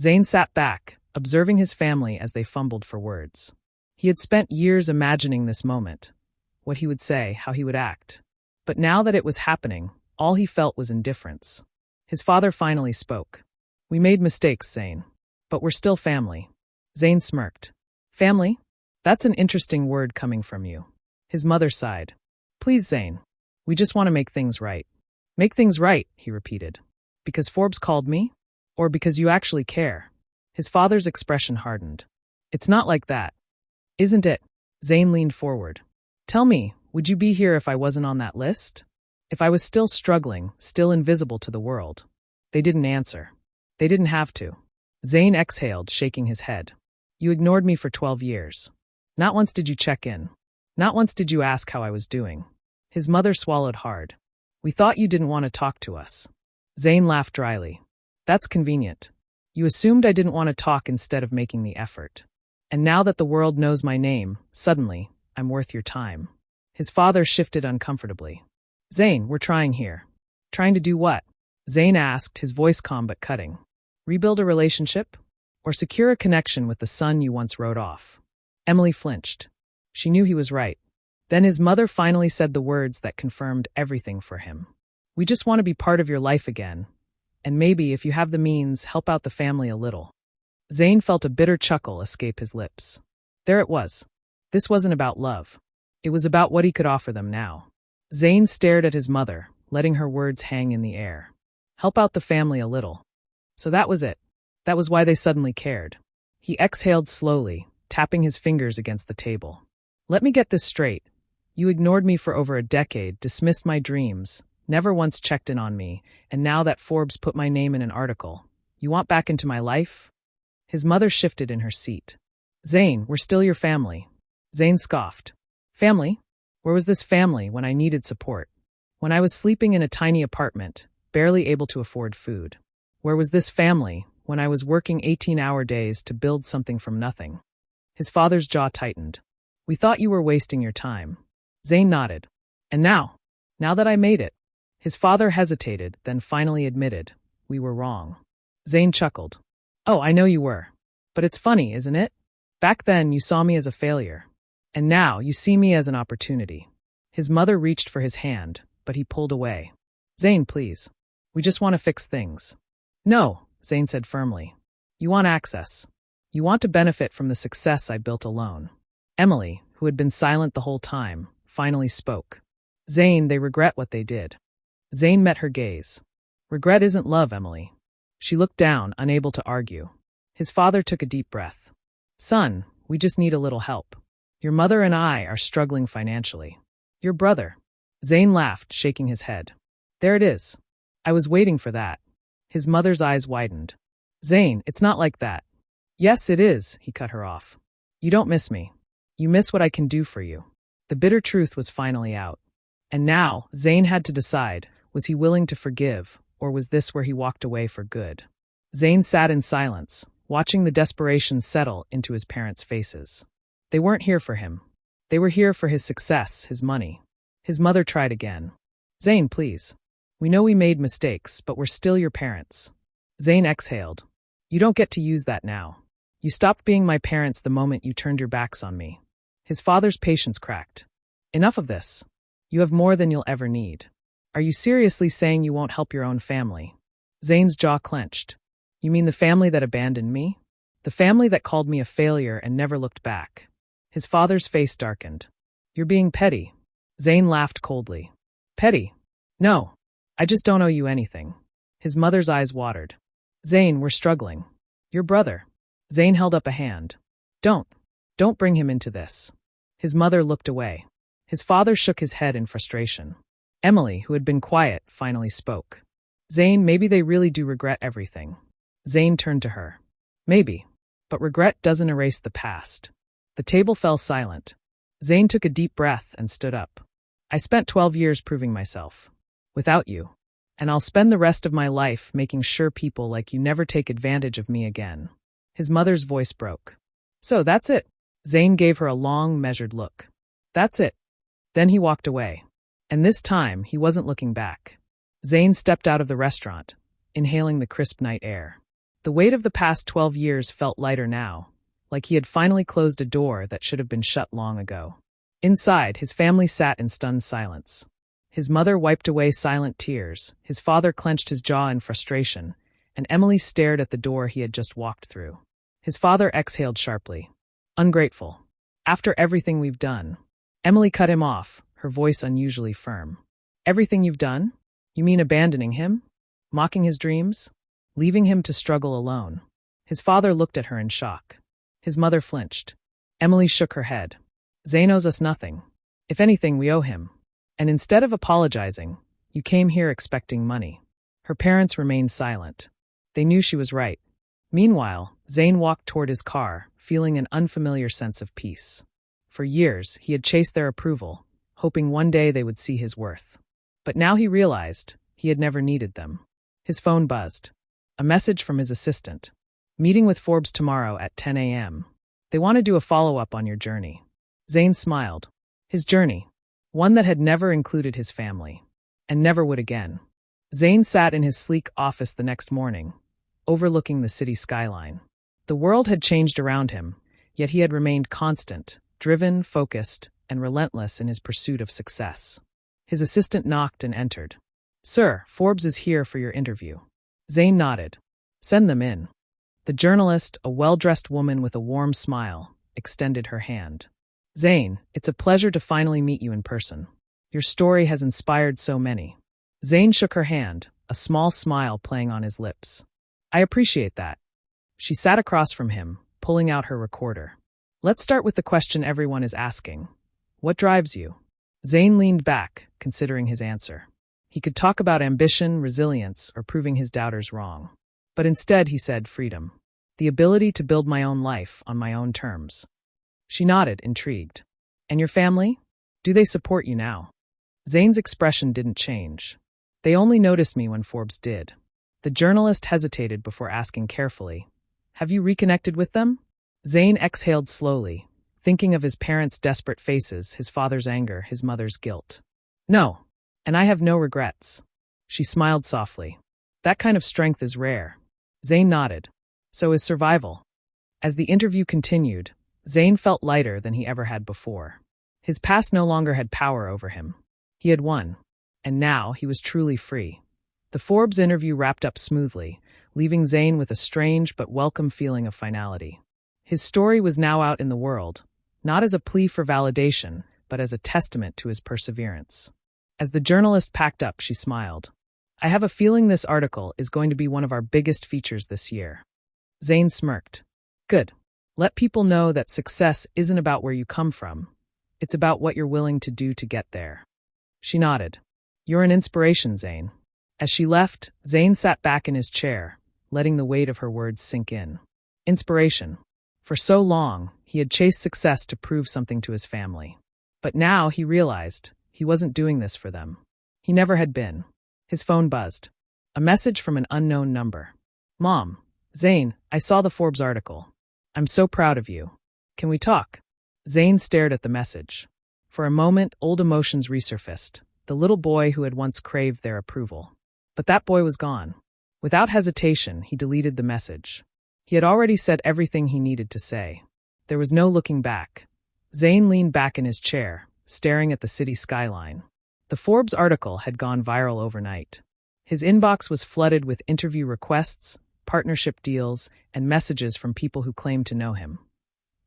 Zayn sat back, observing his family as they fumbled for words. He had spent years imagining this moment, what he would say, how he would act. But now that it was happening, all he felt was indifference. His father finally spoke. "We made mistakes, Zayn. But we're still family." Zayn smirked. "Family? That's an interesting word coming from you." His mother sighed. "Please, Zayn. We just want to make things right." "Make things right," he repeated. "Because Forbes called me? Or because you actually care?" His father's expression hardened. "It's not like that. Isn't it?" Zayn leaned forward. "Tell me, would you be here if I wasn't on that list? If I was still struggling, still invisible to the world?" They didn't answer. They didn't have to. Zayn exhaled, shaking his head. "You ignored me for 12 years. Not once did you check in. Not once did you ask how I was doing." His mother swallowed hard. "We thought you didn't want to talk to us." Zayn laughed dryly. "That's convenient. You assumed I didn't want to talk instead of making the effort. And now that the world knows my name, suddenly, I'm worth your time." His father shifted uncomfortably. "Zayn, we're trying here." "Trying to do what?" Zayn asked, his voice calm but cutting. "Rebuild a relationship? Or secure a connection with the son you once wrote off?" Emily flinched. She knew he was right. Then his mother finally said the words that confirmed everything for him. "We just want to be part of your life again. And maybe, if you have the means, help out the family a little." Zayn felt a bitter chuckle escape his lips. There it was. This wasn't about love. It was about what he could offer them now. Zayn stared at his mother, letting her words hang in the air. Help out the family a little. So that was it. That was why they suddenly cared. He exhaled slowly, tapping his fingers against the table. "Let me get this straight. You ignored me for over a decade, dismissed my dreams, never once checked in on me, and now that Forbes put my name in an article, you want back into my life?" His mother shifted in her seat. "Zayn, we're still your family." Zayn scoffed. "Family? Where was this family when I needed support? When I was sleeping in a tiny apartment, barely able to afford food? Where was this family when I was working 18-hour days to build something from nothing?" His father's jaw tightened. "We thought you were wasting your time." Zayn nodded. "And now that I made it." His father hesitated, then finally admitted, "We were wrong." Zayn chuckled. "Oh, I know you were. But it's funny, isn't it? Back then, you saw me as a failure. And now, you see me as an opportunity." His mother reached for his hand, but he pulled away. "Zayn, please. We just want to fix things." "No," Zayn said firmly. "You want access. You want to benefit from the success I built alone." Emily, who had been silent the whole time, finally spoke. "Zayn, they regret what they did." Zayn met her gaze. "Regret isn't love, Emily." She looked down, unable to argue. His father took a deep breath. "Son, we just need a little help. Your mother and I are struggling financially." "Your brother." Zayn laughed, shaking his head. "There it is. I was waiting for that." His mother's eyes widened. "Zayn, it's not like that." "Yes, it is," he cut her off. "You don't miss me. You miss what I can do for you." The bitter truth was finally out. And now, Zayn had to decide, was he willing to forgive, or was this where he walked away for good? Zayn sat in silence, watching the desperation settle into his parents' faces. They weren't here for him. They were here for his success, his money. His mother tried again. "Zayn, please. We know we made mistakes, but we're still your parents." Zayn exhaled. "You don't get to use that now. You stopped being my parents the moment you turned your backs on me." His father's patience cracked. "Enough of this. You have more than you'll ever need. Are you seriously saying you won't help your own family?" Zayn's jaw clenched. "You mean the family that abandoned me? The family that called me a failure and never looked back?" His father's face darkened. "You're being petty." Zayn laughed coldly. "Petty? No. I just don't owe you anything." His mother's eyes watered. "Zayn, we're struggling. Your brother." Zayn held up a hand. Don't bring him into this." His mother looked away. His father shook his head in frustration. Emily, who had been quiet, finally spoke. "Zayn, maybe they really do regret everything." Zayn turned to her. "Maybe. But regret doesn't erase the past." The table fell silent. Zayn took a deep breath and stood up. "I spent 12 years proving myself. Without you. And I'll spend the rest of my life making sure people like you never take advantage of me again." His mother's voice broke. "So that's it." Zayn gave her a long, measured look. "That's it." Then he walked away. And this time, he wasn't looking back. Zayn stepped out of the restaurant, inhaling the crisp night air. The weight of the past 12 years felt lighter now, like he had finally closed a door that should have been shut long ago. Inside, his family sat in stunned silence. His mother wiped away silent tears, his father clenched his jaw in frustration, and Emily stared at the door he had just walked through. His father exhaled sharply. Ungrateful. After everything we've done. Emily cut him off, her voice unusually firm. Everything you've done? You mean abandoning him? Mocking his dreams? Leaving him to struggle alone? His father looked at her in shock. His mother flinched. Emily shook her head. Zain owes us nothing. If anything, we owe him. And instead of apologizing, you came here expecting money. Her parents remained silent. They knew she was right. Meanwhile, Zain walked toward his car, feeling an unfamiliar sense of peace. For years, he had chased their approval, hoping one day they would see his worth. But now he realized he had never needed them. His phone buzzed. A message from his assistant. Meeting with Forbes tomorrow at 10 a.m. They want to do a follow-up on your journey. Zain smiled. His journey. One that had never included his family. And never would again. Zain sat in his sleek office the next morning, overlooking the city skyline. The world had changed around him, yet he had remained constant, driven, focused, and relentless in his pursuit of success. His assistant knocked and entered. Sir, Forbes is here for your interview. Zain nodded. Send them in. The journalist, a well-dressed woman with a warm smile, extended her hand. Zain, it's a pleasure to finally meet you in person. Your story has inspired so many. Zain shook her hand, a small smile playing on his lips. I appreciate that. She sat across from him, pulling out her recorder. Let's start with the question everyone is asking. What drives you? Zain leaned back, considering his answer. He could talk about ambition, resilience, or proving his doubters wrong. But instead he said freedom. The ability to build my own life on my own terms. She nodded, intrigued. And your family? Do they support you now? Zain's expression didn't change. They only noticed me when Forbes did. The journalist hesitated before asking carefully, Have you reconnected with them? Zain exhaled slowly, thinking of his parents' desperate faces, his father's anger, his mother's guilt. No, and I have no regrets. She smiled softly. That kind of strength is rare. Zain nodded. So is survival. As the interview continued, Zain felt lighter than he ever had before. His past no longer had power over him. He had won. And now he was truly free. The Forbes interview wrapped up smoothly, leaving Zain with a strange but welcome feeling of finality. His story was now out in the world, not as a plea for validation, but as a testament to his perseverance. As the journalist packed up, she smiled. I have a feeling this article is going to be one of our biggest features this year. Zain smirked. Good. Let people know that success isn't about where you come from. It's about what you're willing to do to get there. She nodded. You're an inspiration, Zain. As she left, Zain sat back in his chair, letting the weight of her words sink in. Inspiration. For so long, he had chased success to prove something to his family. But now he realized he wasn't doing this for them. He never had been. His phone buzzed. A message from an unknown number. Mom, Zain, I saw the Forbes article. I'm so proud of you. Can we talk? Zain stared at the message. For a moment, old emotions resurfaced, the little boy who had once craved their approval. But that boy was gone. Without hesitation, he deleted the message. He had already said everything he needed to say. There was no looking back. Zain leaned back in his chair, staring at the city skyline. The Forbes article had gone viral overnight. His inbox was flooded with interview requests, partnership deals, and messages from people who claimed to know him.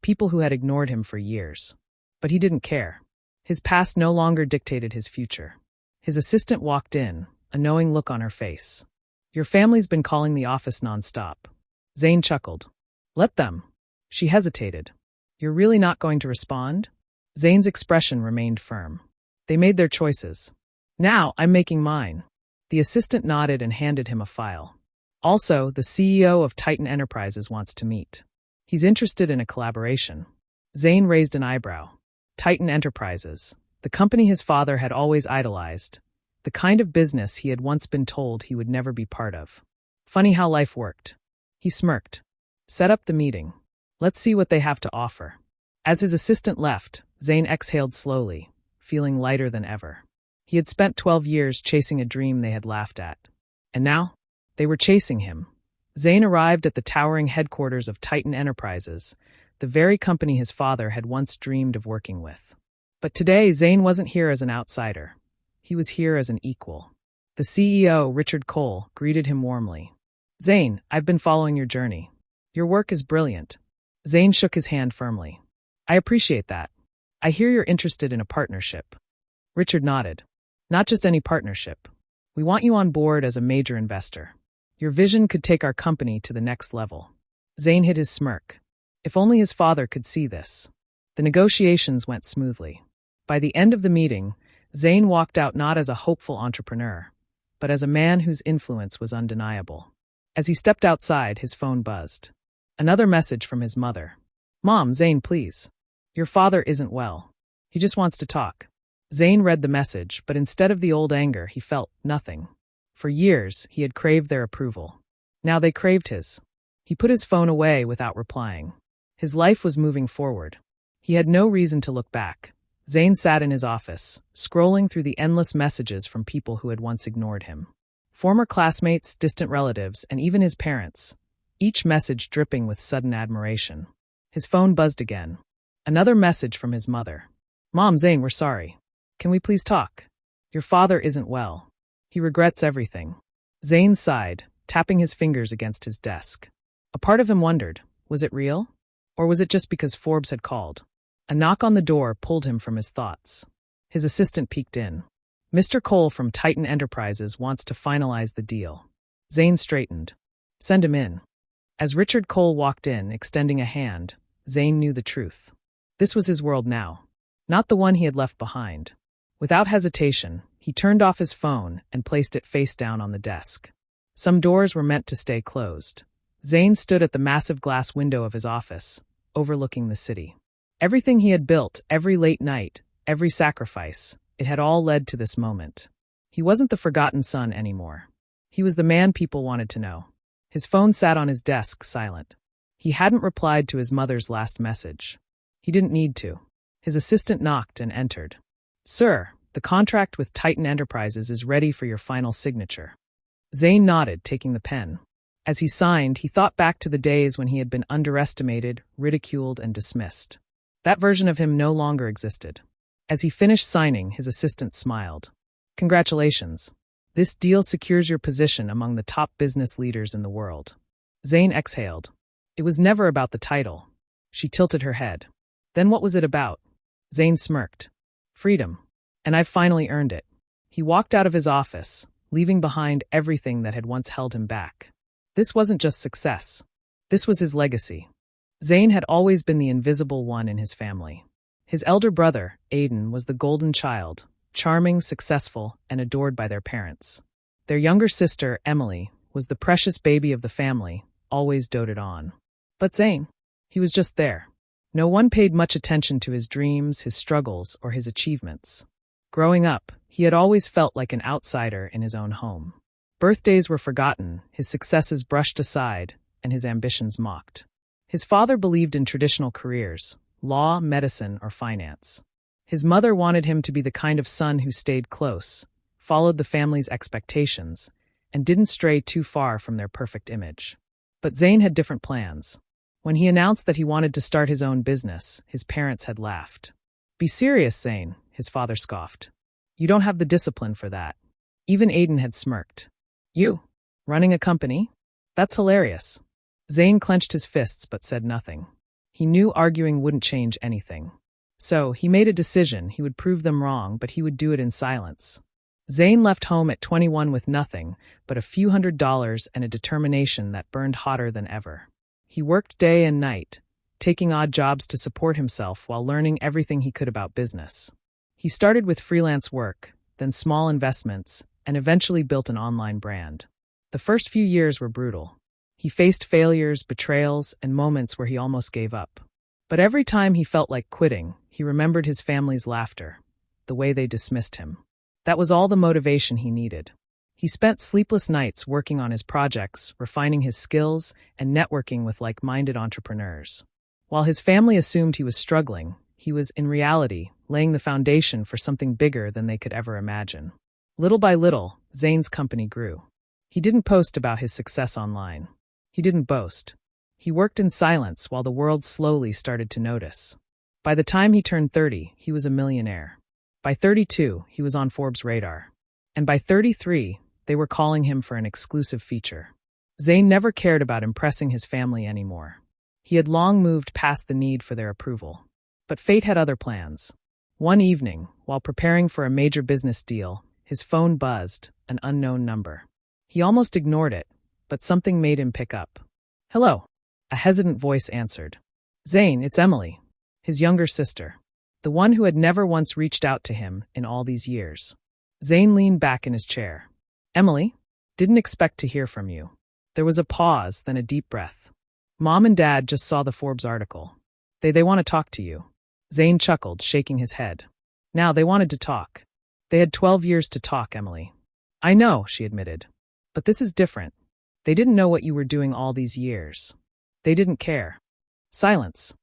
People who had ignored him for years. But he didn't care. His past no longer dictated his future. His assistant walked in, a knowing look on her face. Your family's been calling the office nonstop. Zain chuckled. Let them. She hesitated. You're really not going to respond? Zain's expression remained firm. They made their choices. Now I'm making mine. The assistant nodded and handed him a file. Also, the CEO of Titan Enterprises wants to meet. He's interested in a collaboration. Zain raised an eyebrow. Titan Enterprises, the company his father had always idolized. The kind of business he had once been told he would never be part of. Funny how life worked. He smirked. Set up the meeting. Let's see what they have to offer. As his assistant left, Zain exhaled slowly, feeling lighter than ever. He had spent 12 years chasing a dream they had laughed at. And now, they were chasing him, Zane arrived at the towering headquarters of Titan Enterprises, the very company his father had once dreamed of working with. But today, Zane wasn't here as an outsider. He was here as an equal. The CEO, Richard Cole, greeted him warmly. "Zane, I've been following your journey. Your work is brilliant." Zane shook his hand firmly. "I appreciate that. I hear you're interested in a partnership." Richard nodded. "Not just any partnership. We want you on board as a major investor. Your vision could take our company to the next level." Zane hid his smirk. If only his father could see this. The negotiations went smoothly. By the end of the meeting, Zane walked out not as a hopeful entrepreneur, but as a man whose influence was undeniable. As he stepped outside, his phone buzzed. Another message from his mother. "Mom, Zane, please. Your father isn't well. He just wants to talk." Zane read the message, but instead of the old anger, he felt nothing. For years, he had craved their approval. Now they craved his. He put his phone away without replying. His life was moving forward. He had no reason to look back. Zane sat in his office, scrolling through the endless messages from people who had once ignored him. Former classmates, distant relatives, and even his parents, each message dripping with sudden admiration. His phone buzzed again. Another message from his mother. "Mom, Zane, we're sorry. Can we please talk? Your father isn't well. He regrets everything." Zane sighed, tapping his fingers against his desk. A part of him wondered, was it real? Or was it just because Forbes had called? A knock on the door pulled him from his thoughts. His assistant peeked in. "Mr. Cole from Titan Enterprises wants to finalize the deal." Zane straightened. "Send him in." As Richard Cole walked in, extending a hand, Zane knew the truth. This was his world now, not the one he had left behind. Without hesitation, he turned off his phone and placed it face down on the desk. Some doors were meant to stay closed. Zane stood at the massive glass window of his office, overlooking the city. Everything he had built, every late night, every sacrifice, it had all led to this moment. He wasn't the forgotten son anymore. He was the man people wanted to know. His phone sat on his desk, silent. He hadn't replied to his mother's last message. He didn't need to. His assistant knocked and entered. "Sir, the contract with Titan Enterprises is ready for your final signature." Zane nodded, taking the pen. As he signed, he thought back to the days when he had been underestimated, ridiculed, and dismissed. That version of him no longer existed. As he finished signing, his assistant smiled. "Congratulations. This deal secures your position among the top business leaders in the world." Zane exhaled. It was never about the title. She tilted her head. "Then what was it about?" Zane smirked. "Freedom. And I've finally earned it." He walked out of his office, leaving behind everything that had once held him back. This wasn't just success. This was his legacy. Zane had always been the invisible one in his family. His elder brother, Aiden, was the golden child, charming, successful, and adored by their parents. Their younger sister, Emily, was the precious baby of the family, always doted on. But Zane, he was just there. No one paid much attention to his dreams, his struggles, or his achievements. Growing up, he had always felt like an outsider in his own home. Birthdays were forgotten, his successes brushed aside, and his ambitions mocked. His father believed in traditional careers, law, medicine, or finance. His mother wanted him to be the kind of son who stayed close, followed the family's expectations, and didn't stray too far from their perfect image. But Zane had different plans. When he announced that he wanted to start his own business, his parents had laughed. "Be serious, Zane," his father scoffed. "You don't have the discipline for that." Even Aiden had smirked. "You? Running a company? That's hilarious." Zane clenched his fists but said nothing. He knew arguing wouldn't change anything. So he made a decision. He would prove them wrong, but he would do it in silence. Zane left home at 21 with nothing but a few $100s and a determination that burned hotter than ever. He worked day and night, taking odd jobs to support himself while learning everything he could about business. He started with freelance work, then small investments, and eventually built an online brand. The first few years were brutal. He faced failures, betrayals, and moments where he almost gave up. But every time he felt like quitting, he remembered his family's laughter, the way they dismissed him. That was all the motivation he needed. He spent sleepless nights working on his projects, refining his skills, and networking with like-minded entrepreneurs. While his family assumed he was struggling, he was, in reality, laying the foundation for something bigger than they could ever imagine. Little by little, Zane's company grew. He didn't post about his success online. He didn't boast. He worked in silence while the world slowly started to notice. By the time he turned 30, he was a millionaire. By 32, he was on Forbes' radar. And by 33, they were calling him for an exclusive feature. Zayn never cared about impressing his family anymore. He had long moved past the need for their approval. But fate had other plans. One evening, while preparing for a major business deal, his phone buzzed, an unknown number. He almost ignored it, but something made him pick up. "Hello," a hesitant voice answered. "Zayn, it's Emily," his younger sister, the one who had never once reached out to him in all these years. Zayn leaned back in his chair. "Emily? Didn't expect to hear from you." There was a pause, then a deep breath. "Mom and Dad just saw the Forbes article. They want to talk to you." Zayn chuckled, shaking his head. Now they wanted to talk. They had 12 years to talk, Emily. "I know," she admitted. "But this is different. They didn't know what you were doing all these years. They didn't care." Silence.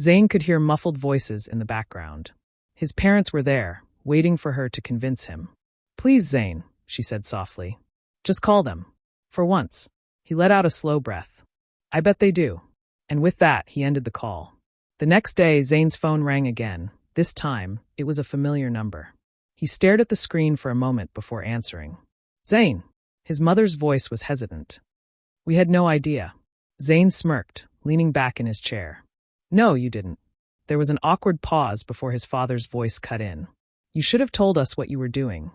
Zayn could hear muffled voices in the background. His parents were there, waiting for her to convince him. "Please, Zayn," she said softly. "Just call them." For once, he let out a slow breath. "I bet they do." And with that, he ended the call. The next day, Zayn's phone rang again. This time, it was a familiar number. He stared at the screen for a moment before answering. "Zayn." His mother's voice was hesitant. "We had no idea." Zayn smirked, leaning back in his chair. "No, you didn't." There was an awkward pause before his father's voice cut in. "You should have told us what you were doing."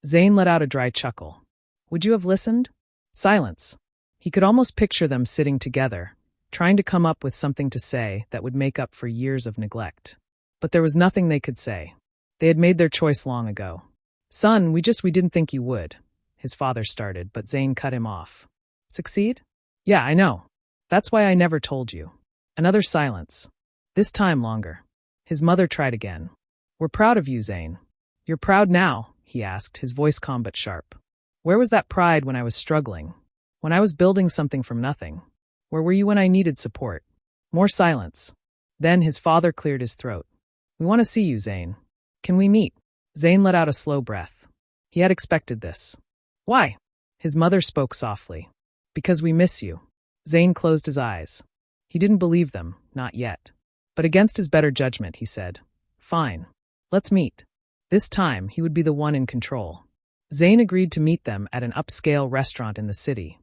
Zayn let out a dry chuckle. "Would you have listened?" Silence. He could almost picture them sitting together, trying to come up with something to say that would make up for years of neglect. But there was nothing they could say. They had made their choice long ago. "Son, we didn't think you would," his father started, but Zayn cut him off. "Succeed? Yeah, I know. That's why I never told you." Another silence. This time longer. His mother tried again. "We're proud of you, Zayn." "You're proud now?" he asked, his voice calm but sharp. "Where was that pride when I was struggling? When I was building something from nothing? Where were you when I needed support?" More silence. Then his father cleared his throat. "We want to see you, Zayn. Can we meet?" Zayn let out a slow breath. He had expected this. "Why?" His mother spoke softly. "Because we miss you." Zayn closed his eyes. He didn't believe them, not yet. But against his better judgment, he said, "Fine. Let's meet." This time, he would be the one in control. Zayn agreed to meet them at an upscale restaurant in the city,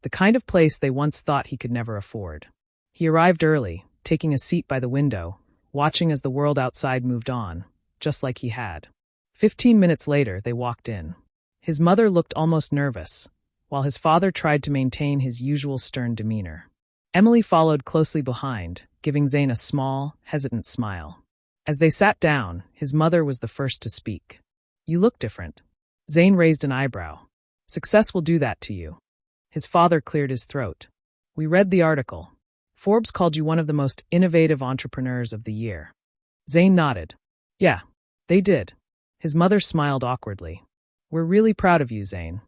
the kind of place they once thought he could never afford. He arrived early, taking a seat by the window, watching as the world outside moved on, just like he had. 15 minutes later, they walked in. His mother looked almost nervous, while his father tried to maintain his usual stern demeanor. Emily followed closely behind, giving Zayn a small, hesitant smile. As they sat down, his mother was the first to speak. "You look different." Zayn raised an eyebrow. "Success will do that to you." His father cleared his throat. "We read the article. Forbes called you one of the most innovative entrepreneurs of the year." Zayn nodded. "Yeah, they did." His mother smiled awkwardly. "We're really proud of you, Zayn."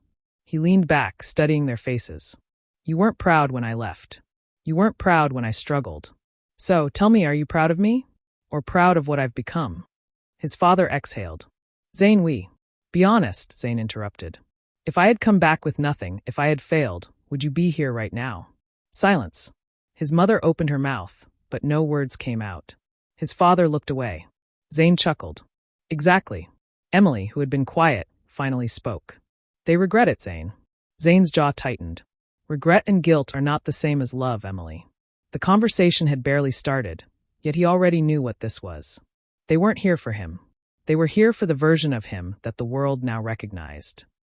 He leaned back, studying their faces. "You weren't proud when I left. You weren't proud when I struggled. So, tell me, are you proud of me? Or proud of what I've become?" His father exhaled. "Zayn, Be honest," Zayn interrupted. "If I had come back with nothing, if I had failed, would you be here right now?" Silence. His mother opened her mouth, but no words came out. His father looked away. Zayn chuckled. "Exactly." Emily, who had been quiet, finally spoke. "They regret it, Zayn." Zayn's jaw tightened. "Regret and guilt are not the same as love, Emily." The conversation had barely started, yet he already knew what this was. They weren't here for him. They were here for the version of him that the world now recognized.